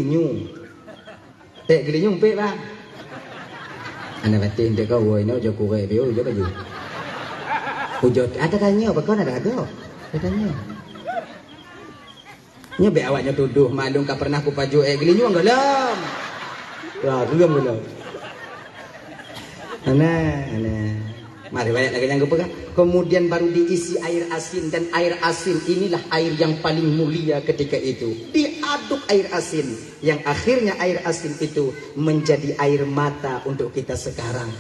gelinyu. Tek gelinyu pe bang. Ana batin tek kau woi no jo kure bio jo baju. Ujo ada tanya apa kau ada ada. Tanya. Nya be awaknya tuduh malung ka pernah ku paju gelinyu anggalam. Wah, belum. Ana. Mari banyak lagi yang kepegang. Kemudian baru diisi air asin, dan air asin inilah air yang paling mulia ketika itu. Diaduk air asin, yang akhirnya air asin itu menjadi air mata untuk kita sekarang.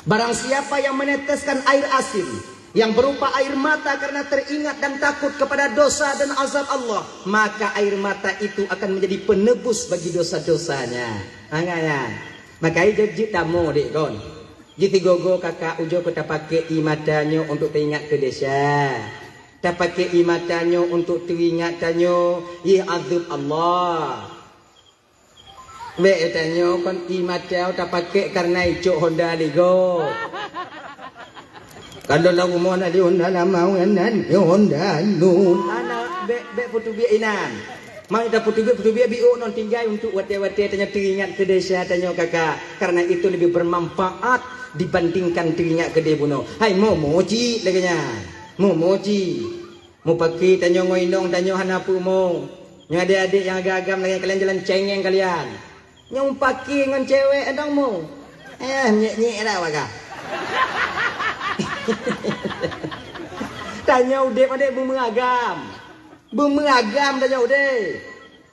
Barang siapa yang meneteskan air asin yang berupa air mata karena teringat dan takut kepada dosa dan azab Allah, maka air mata itu akan menjadi penebus bagi dosa-dosanya. Makanya jadi tamu dek kon. Jadi gogo kakak ujo kita pakai imatanyo untuk teringat ke desa. Kita pakai imatanyo untuk teringat tanyo ya azab Allah. Be tanyo kon imatau tak pakai karena icuk Honda ligo. Kalau lagu mau nak di Honda lama nan Honda nun. Anak be putu bi inan. Mau kita putu bi biu non tinggal untuk wate-wate tanya teringat ke desa tanyo kakak. Karena itu lebih bermanfaat dibandingkan teringat ke dia bunuh. Hai moji laganya. Moji. Mau pakai tanyo ngoinong tanyo hanapu mo. Yang adik-adik yang agak-agam lagi kalian jalan cengeng kalian. Yang pakai dengan cewek adang mo. Nyek-nyek dah wakah. Tanya udah pada bermengagam. Bermengagam tanya udah.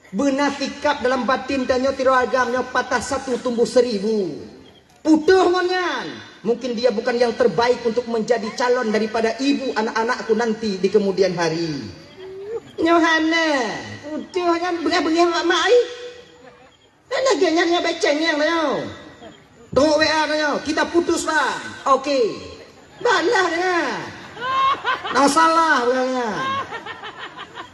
Bernafikap dalam batin tanya tiro agamnya patah satu tumbuh 1000. Putuh ngonyan. Mungkin dia bukan yang terbaik untuk menjadi calon daripada ibu anak-anakku nanti di kemudian hari. Nyohana. Putuh kan bengah-bengah mak ai. Ana ganyanya beceng yang tanya. Tunggu WA tanya. Kita putus lah. Okey. Balah dia. Nah salah bilangnya.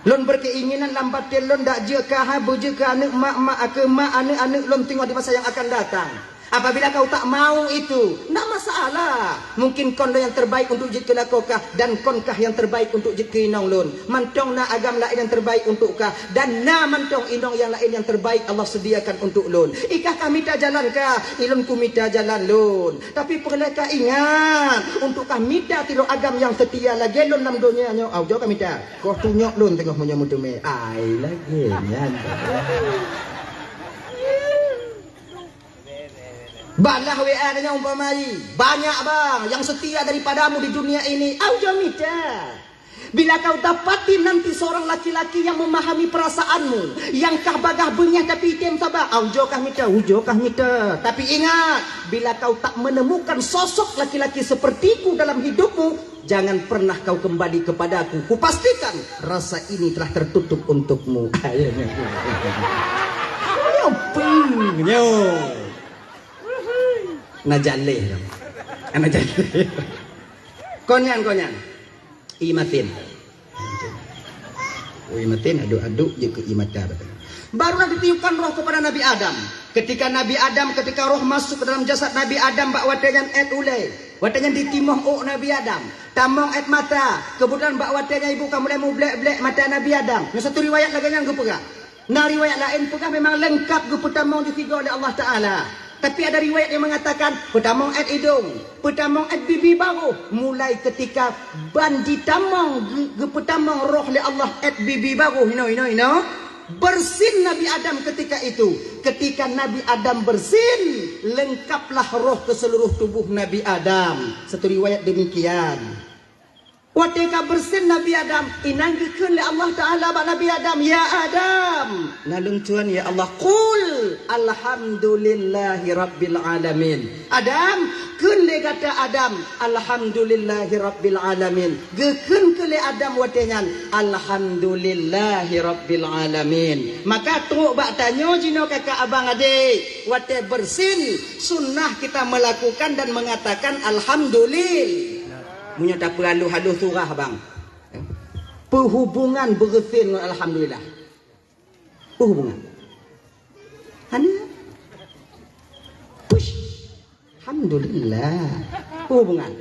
Lon berkeinginan lambat lon dak je ka ha boje ka anak mak ke mak anak-anak lon tengok di masa yang akan datang. Apabila kau tak mau itu, tak masalah. Mungkin kon yang terbaik untuk jika lakokah, dan konkah yang terbaik untuk jika inong lun. Mantong na agam lain yang terbaik untuk kah, dan na mantong inong yang lain yang terbaik Allah sediakan untuk lun. Ikah kami tak jalan kah, ilun ku mita jalan lun. Tapi perleka ingat, untuk kami tak tiro agam yang setia lagi lun dalam dunia nyo. Au jauh kami tak. Kau tunyok lun tengah punya mutume. Ai lagi nyan. Balah WA dengan umpamai. Banyak bang yang setia daripadamu di dunia ini. Aujo mita. Bila kau dapati nanti seorang laki-laki yang memahami perasaanmu, yang kah bagah benyah tapi item sabar. Aujo kah mita, ujo kah mita. Tapi ingat, bila kau tak menemukan sosok laki-laki sepertiku dalam hidupmu, jangan pernah kau kembali kepadaku. Kupastikan rasa ini telah tertutup untukmu. Nyo. Najaleh dong. Najaleh. Konyan. Imatin. Imatin aduk-aduk je ke imata. Barulah ditiupkan roh kepada Nabi Adam. Ketika roh masuk ke dalam jasad Nabi Adam, bak watanya et ulai. Watanya ditimoh Nabi Adam. Tamong et mata. Kemudian bak watanya ibu kamu mulai blek-blek mata Nabi Adam. Yang satu riwayat lagi yang gue pegang. Nah riwayat lain pegang memang lengkap gue pertamong ditiga oleh Allah Ta'ala. Tapi ada riwayat yang mengatakan pertamong et hidung, pertamong et bibi baru. Mulai ketika ban ditamong pertamong roh oleh Allah et bibi baru. Bersin Nabi Adam ketika itu. Ketika Nabi Adam bersin, lengkaplah roh ke seluruh tubuh Nabi Adam. Satu riwayat demikian. Watika bersin Nabi Adam, inanggikeun le Allah Ta'ala ba Nabi Adam, ya Adam. Nalung Tuhan ya Allah, qul alhamdulillahi rabbil alamin. Adam, keun le kata Adam, alhamdulillahi rabbil alamin. Gekeun ke le Adam watengan, alhamdulillahi rabbil alamin. Maka tunggu bak tanyo jino kakak abang adik, wate bersin sunnah kita melakukan dan mengatakan alhamdulillah. Punya tak perlu haluh surah bang. Perhubungan bersin alhamdulillah. Perhubungan. Push. Alhamdulillah. Perhubungan.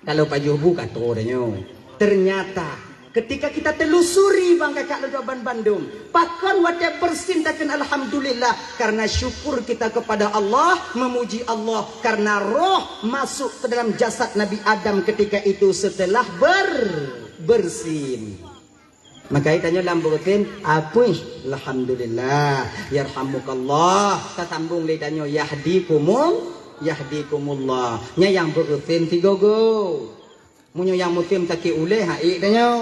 Kalau Pak Jobu kata orangnya, ternyata Ketika kita telusuri bang kakak ledoban Bandung, pakon wate bersin takkan alhamdulillah karena syukur kita kepada Allah, memuji Allah karena roh masuk ke dalam jasad Nabi Adam ketika itu setelah bersin. Maka tanya lambutin apa? Alhamdulillah, yarhamukallah. Kita sambung le tanya yahdikumullah. Nya yang bersin tiga go. Munyo yang mutim taki uleh hai tanya.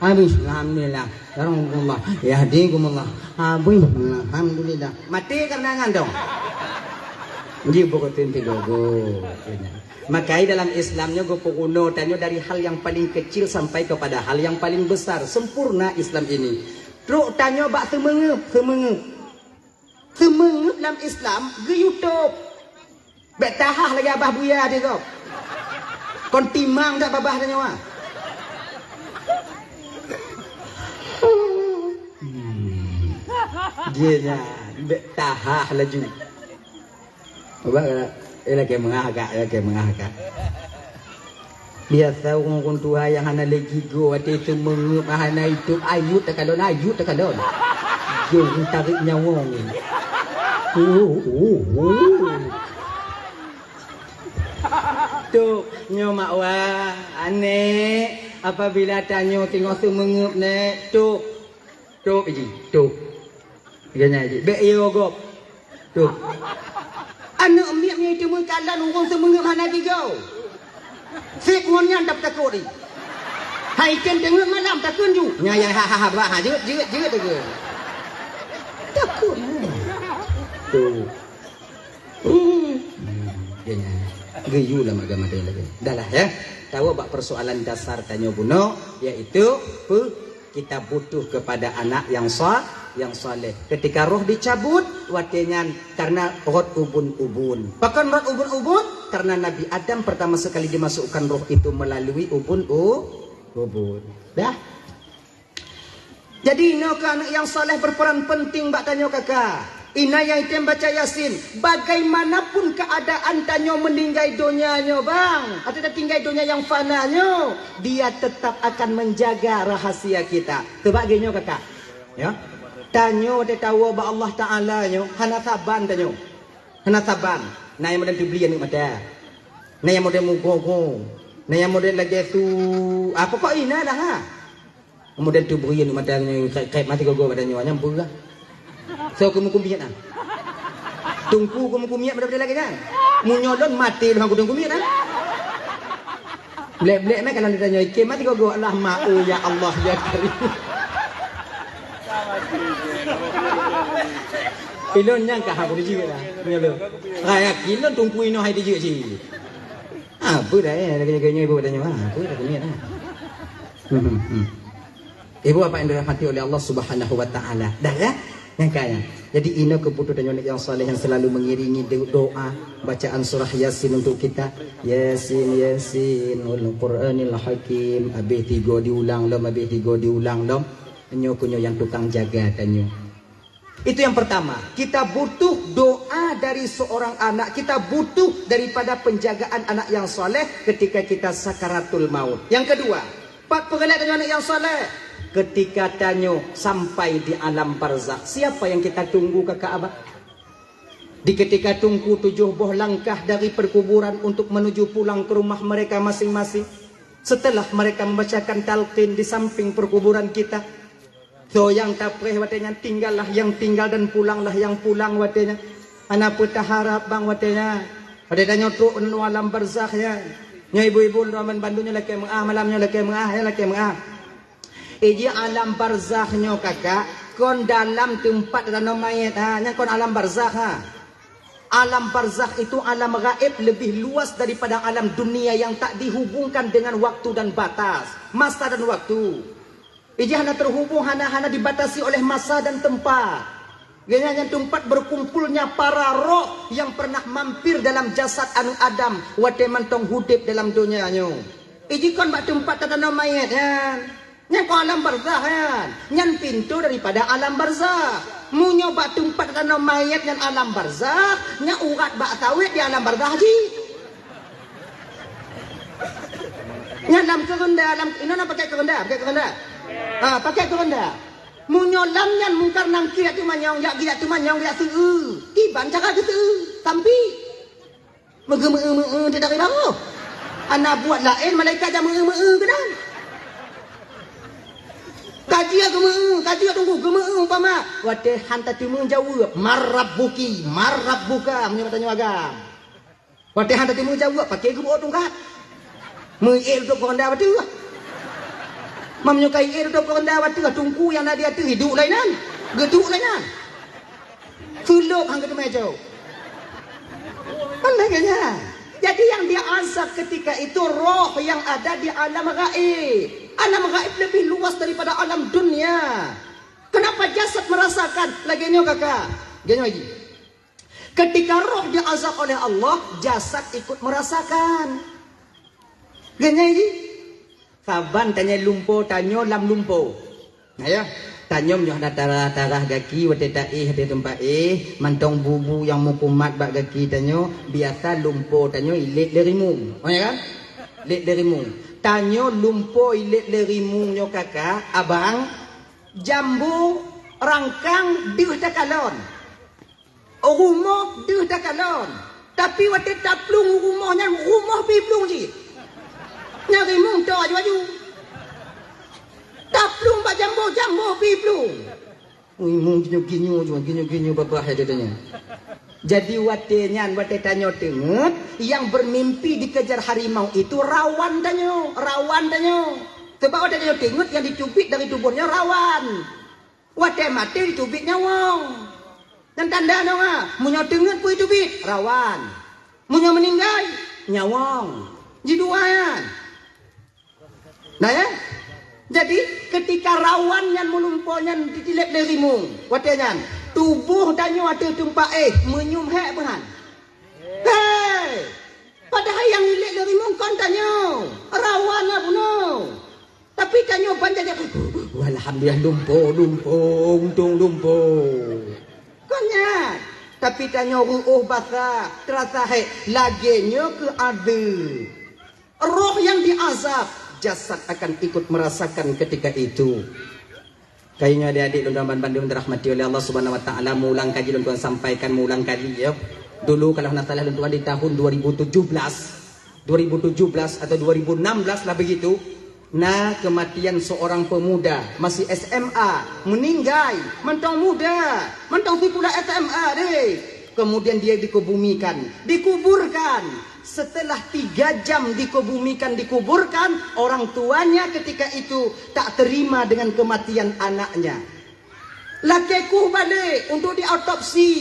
Habis alhamdulillah. Yarhamukallah, yahdikumullah. Habis alhamdulillah. Mati karena ngandong. Dia bersin tiga go. Makanya dalam Islamnya gue penguno tanya dari hal yang paling kecil sampai kepada hal yang paling besar. Sempurna Islam ini. Truk tanya bak semengep dalam Islam ke YouTube. Bek tahah lagi abah buya dia kau. Kon timang tak babah tanya wah. Dia nya bek tahah laju. Abah lagi mengahak. Biasa orang tua yang hana lagi go ada itu mengup hana itu ayut takadon. Jom tarik nyawong. Tuh nyomak wah aneh apabila tanya tengok tu mengup nek tuh iji tuh gana iji be yo gop tuh anak miaknya itu mengkalan orang semengep hana gigau. Sik ngonnya ndap takut ni. Hai ken tengok malam takun ju. Nya ya ha bah jeut tu. Takut. Tu. Genya. Geyu lah agama dia lagi. Dahlah ya. Tahu bak persoalan dasar tanya buno yaitu kita butuh kepada anak yang saleh. Ketika roh dicabut watenyan karena roh ubun. Bahkan roh ubun karena Nabi Adam pertama sekali dimasukkan roh itu melalui ubun. Dah. Jadi anak yang saleh berperan penting bak tanya kakak. Ina yang item baca Yasin. Bagaimanapun keadaan tanyo meninggal dunianya bang. Atau tinggal dunia yang fananya. Dia tetap akan menjaga rahasia kita. Sebagainya kakak. Ya. Tanyo dia tahu bahwa Allah Ta'ala nyo. Hana saban tanyo. Hana saban. Nah yang model dibeli ni mata. Nah yang model mugogo. Nah yang model lagi tu. Apa kok ina dah ha. Model tu beri ni mata nyo. Kayak mati gogo pada nyo. Nyambung lah. So kumiat ah. Tungku kumiat pada lagi kan. Munyolon mati lu aku kumiat ah. Blek-blek mai kalau ditanya ikem mati gogo Allah ma'u ya Allah ya Karim. Pilon nyangka aku dijik lah. Nyolo. Kayak kilon tungku ino hai dijik si. Apa dah lagi-lagi ibu tanya apa dah kumiat ah. Ibu apa yang dirahmati oleh Allah Subhanahu wa taala. Dah ya? Yang kaya. Jadi ini kebutuhan yang saleh yang selalu mengiringi doa bacaan surah Yasin untuk kita. Yasin wal Qur'anil Hakim. Habis 3 diulang lom, habis 3 diulang lom. Kunyo yang tukang jaga tanyo. Itu yang pertama. Kita butuh doa dari seorang anak. Kita butuh daripada penjagaan anak yang saleh ketika kita sakaratul maut. Yang kedua, pak pengelat tanyo anak yang saleh. Ketika tanyo sampai di alam barzakh, siapa yang kita tunggu kakak abah? Di ketika tunggu 7 buah langkah dari perkuburan untuk menuju pulang ke rumah mereka masing-masing. Setelah mereka membacakan talqin di samping perkuburan kita. So yang tapreh watenya tinggallah yang tinggal dan pulanglah yang pulang watenya. Anak putah harap bang watenya. Pada tanyo tu alam barzakh ya. Nya ibu-ibu raman Bandungnya laki mengah malamnya laki mengah. Iji alam barzakhnya kakak kon dalam tempat tanah mayat ha nya kon alam barzakh ha. Alam barzakh itu alam gaib lebih luas daripada alam dunia yang tak dihubungkan dengan waktu dan batas, masa dan waktu. Iji hanya terhubung hanya dibatasi oleh masa dan tempat. Hanya tempat berkumpulnya para roh yang pernah mampir dalam jasad anu Adam wate mantong hudip dalam dunianya. Iji kon bak tempat tanah mayat ha. Yang alam barzakh kan, yang pintu daripada alam barzakh. Munyo bak tempat tanah mayat yang alam barzakh, yang urat bak tawit di alam barzakh haji. Nyalam kerenda, ini nak pakai kerenda, pakai kerenda. Munyolam nyan mungkar nang kia tu manyong, yak dia tu manyong dia seu. Iban cara gitu, tampi. Mege tidak tahu. Ana buat lain malaikat jam mege ke dah. Kaji tunggu geme umpama. Wate hanta timu jawab marabbuka menyo tanya agam. Wate hanta timu jawab pakai gebo tungkat. Meir dok konda wate. Mamnyo kai ir dok konda wate tungku yang ada tu hidup lainan. Geduk lainan. Suluk hang ke meja. Pandainya. Jadi yang dia azab ketika itu roh yang ada di alam gaib. Alam gaib lebih luas daripada alam dunia. Kenapa jasad merasakan? Lagi nyo kakak. Gini lagi. Ketika roh diazab oleh Allah, jasad ikut merasakan. Gini lagi. Saban tanya lumpo, tanyo lam lumpo. Nah ya. Tanyom nyoh darah gaki wate taih hati tempat mantong bubu yang mukumat bak gaki tanyo biasa lumpo tanyo ilit lerimung. Oh ya kan? Ilit lerimung. Tanyo lumpo ilit lerimung nyo kakak abang jambu rangkang diuh takalon. Rumah diuh takalon. Tapi wate taplung rumahnya rumah piplung je. Nyarimung tu aju-aju. Taplung bak jambu piplung. Mung ginyo babah dia tanya. Jadi wate tanyo tenget yang bermimpi dikejar harimau itu rawan tanyo. Sebab wate tanyo tenget yang dicubit dari tubuhnya rawan. Wate mati dicubit nyawang. Dan tanda nonga, munyo tenget pun dicubit rawan. Munyo meninggal nyawang. Jiduan. Nah ya? Jadi ketika rawan yang melumpuhnya ditilep darimu, watenya tubuh danyo ada tempat menyum hek bahan. Hei, padahal yang dilep darimu kan danyo rawannya puno. Tapi danyo banjanya, alhamdulillah untung lumpo. Konya, tapi danyo basah terasa laginya ke ada roh yang diazab. Jasad akan ikut merasakan ketika itu. Kayaknya adik-adik dan Bandung dirahmati oleh Allah Subhanahu wa taala, mulang kaji dan Tuhan sampaikan mulang kaji ya. Dulu kalau nak salah Tuhan di tahun 2017 atau 2016 lah begitu. Nah, kematian seorang pemuda masih SMA meninggal, mentong muda, mentong pula SMA deh. Kemudian dia dikuburkan. Setelah 3 jam dikuburkan, orang tuanya ketika itu tak terima dengan kematian anaknya. Lakiku balik untuk diautopsi.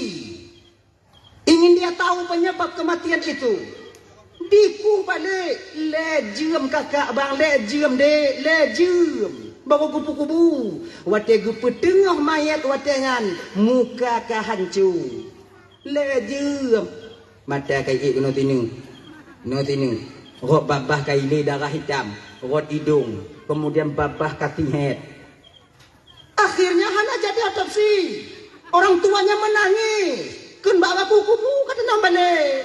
Ingin dia tahu penyebab kematian itu. Diku balik. Lejem kakak bang, lejem dek, lejem. Baru kupu-kupu. Wate gupu tengah mayat watengan. Muka ka hancur. Lejem. Mata kai no tinu. Rot babah kai le darah hitam, rot hidung, kemudian babah kaki head. Akhirnya hana jadi otopsi. Orang tuanya menangis. Kun bawa kupu kata nombale.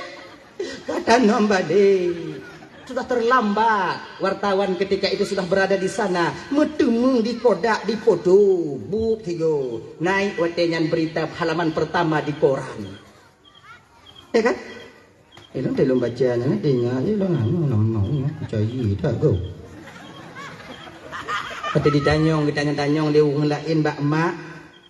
Sudah terlambat. Wartawan ketika itu sudah berada di sana, metemu di kodak di foto. Buk tigo. Naik watenyan berita halaman pertama di koran. Ya kan? Nó thì luôn bà cha nó dengar je lah nong percaya dah kau. Kata ditanyong dia ngelain mbak mak.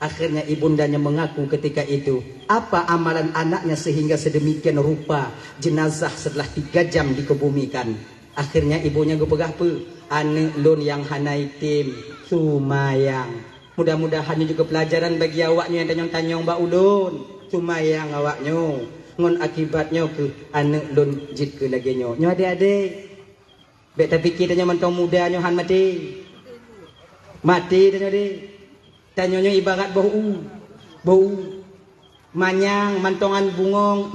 Akhirnya ibundanya mengaku ketika itu apa amalan anaknya sehingga sedemikian rupa jenazah setelah 3 jam dikebumikan. Akhirnya ibunya gepegah pe anak lon yang hanai tim sumayang. Mudah-mudahan juga pelajaran bagi awaknya yang tanyong mbak ulun sumayang awaknya. Ngon akibatnya ke anak lon jit ke lagi nyo adik-adik bet tapi kita nyo mentong muda nyo han mati tanyo de tanyo nyo ibarat bau manyang mantongan bungong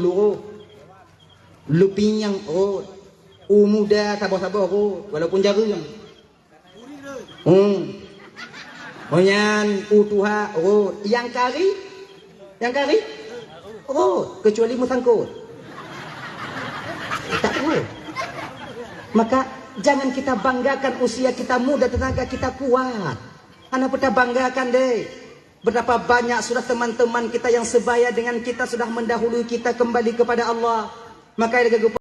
lupinyang muda sabar-sabar walaupun jarum onyan utuha yang kari kecuali musangkut. Tak tahu. Maka jangan kita banggakan usia kita muda, tenaga kita kuat. Anak kita banggakan deh. Betapa banyak sudah teman-teman kita yang sebaya dengan kita sudah mendahului kita kembali kepada Allah. Maka